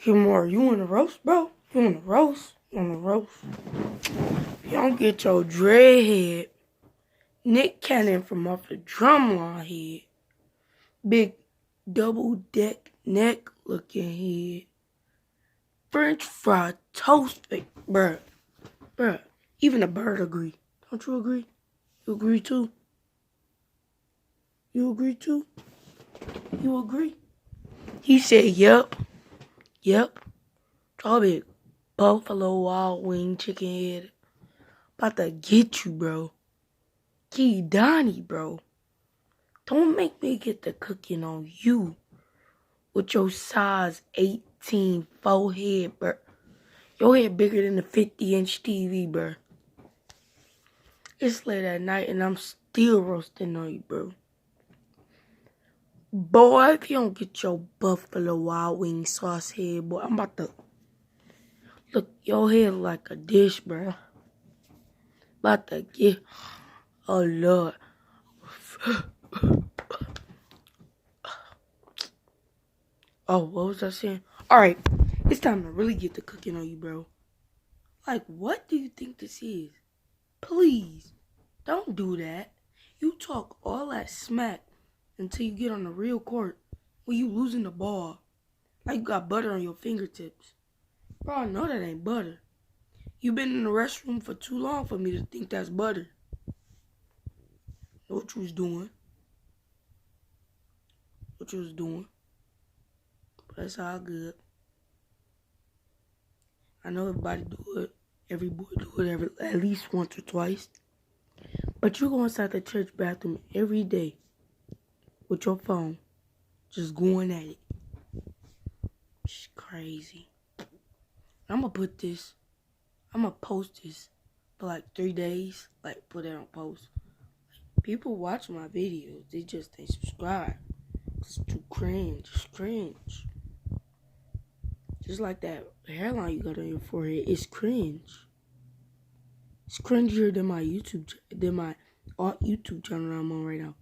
Keemora, you want a roast, bro? You want a roast? You want a roast? If you don't get your dreadhead, Nick Cannon from off the drumline head, big double-deck neck looking head, French fry toast, bruh, even a bird agree. Don't you agree? You agree too? You agree too? You agree? He said, yep. All big Buffalo Wild Wing chicken head. About to get you, bro. Key Donnie, bro. Don't make me get the cooking on you with your size 18 forehead, bro. Your head bigger than the 50-inch TV, bro. It's late at night and I'm still roasting on you, bro. Boy, if you don't get your Buffalo Wild Wing sauce head, boy, I'm about to... Look, your head like a dish, bro. About to get... Oh, Lord. Oh, what was I saying? Alright, it's time to really get the cooking on you, bro. Like, what do you think this is? Please, don't do that. You talk all that smack until you get on the real court when you losing the ball. Like you got butter on your fingertips. Bro, I know that ain't butter. You been in the restroom for too long for me to think that's butter. Know what you was doing. But that's all good. I know everybody do it. Every boy do it at least once or twice. But you go inside the church bathroom every day with your phone, just going at it. It's crazy. I'm going to post this for like 3 days. Like, put it on post. People watch my videos. They just ain't subscribe. It's too cringe. It's cringe. Just like that hairline you got on your forehead. It's cringe. It's cringier than my YouTube channel I'm on right now.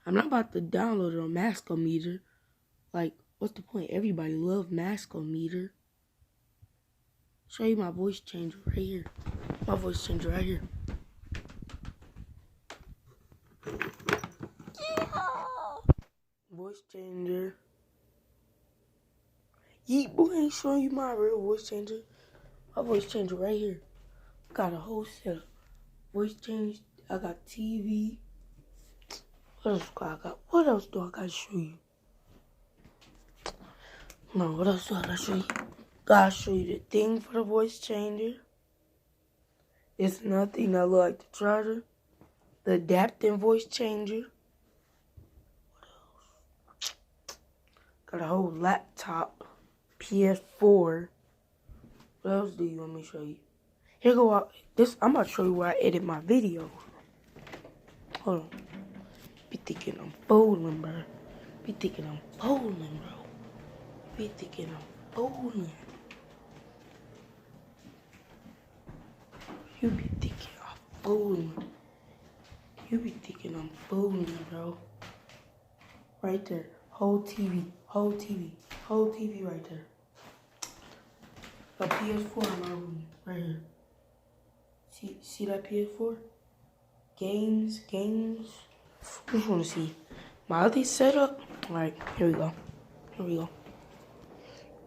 I'm not about to download it on Maskometer. Like, what's the point? Everybody love Maskometer. Show you my voice changer right here. My voice changer right here. Yeah. Voice changer. Yeet, boy, ain't showing you my real voice changer. My voice changer right here. Got a whole setup. Voice change. I got TV. What else do I got? What else do I got to show you? No, what else do I got to show you? Gotta show you the thing for the voice changer. It's another thing that look like the charger. The adapting voice changer. What else? Got a whole laptop. PS4. What else do you want me to show you? Here go out. I'm about to show you where I edit my video. Hold on. Be thinking I'm bowling, bro. Be thinking I'm bowling, bro. Be thinking I'm bowling. You be thinking I'm bowling. You be thinking I'm bowling, bro. Right there. Whole TV right there. A PS4 in my room, right here. See that PS4? Games. Which one to see? My other setup? Alright, here we go.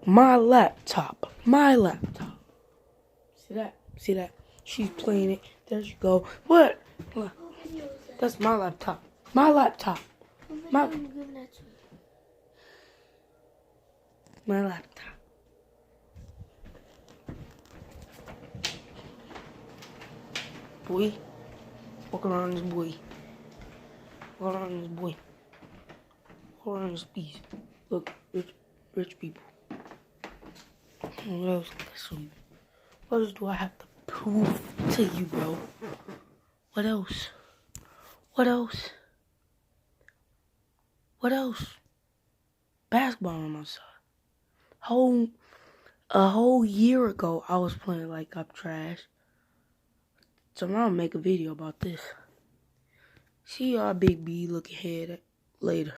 My laptop. See that? She's playing it. There she go. What? That's my laptop. My laptop. My laptop. Boy. Walk around this boy. Walk around this piece. Look, rich people. What else can I show you? What else do I have to prove to you, bro? What else? Basketball on my side. A whole year ago, I was playing like I'm trash. So I'm gonna make a video about this. See y'all big B looking head later.